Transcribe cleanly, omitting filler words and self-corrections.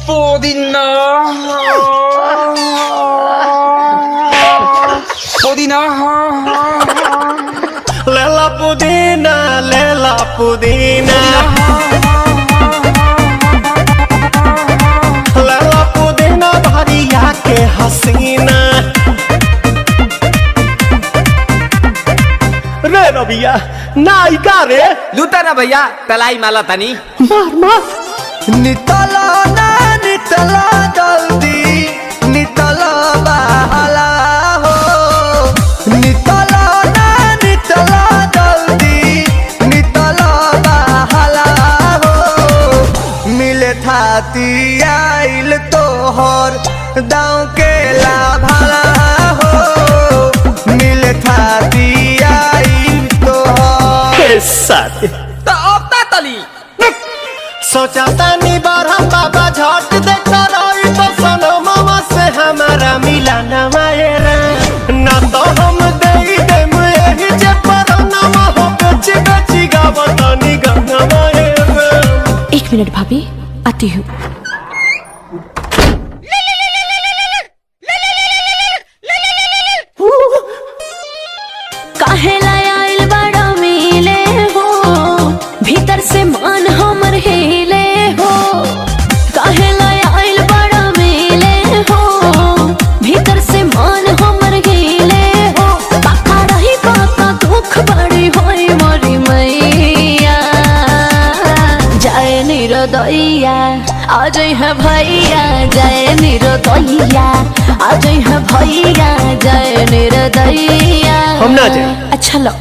पुदीना पुदीना लेला पुदीना लेला पुदीना लेला पुदीना भरिया के हसीना रे रबिया नायिका रे लूटा ना भैया तलाई माला तनी मार मार नितला ना नितला जल्दी नितला बहला हो नितला ना नितला जल्दी नितला बहला हो मिले थाती आइल तोहर दाँव के लाभला हो मिले थाती आइल तोहर साथ तो अब ता तली सोचा तानी बारह बाबा झट देखता रही तो सनो मामा से हमारा मिला न मायरा ना तो हम दे देम यही जे पर नामा हो बेची बेची गावतानी गाना मायरा। 1 मिनट भाभी आती हूँ। काहेला आइल बड़ा मिले हो भीतर से मान हमर हिले हो काहेला आइल बड़ा मिले हो भीतर से मान हमर हिले हो काका रही काका दुख बड़ी होई मोरी मैया जाए निरोदैया आज है भैया जाए निरोदैया आज है भैया जाए निरोदैया हम ना जाए। अच्छा लो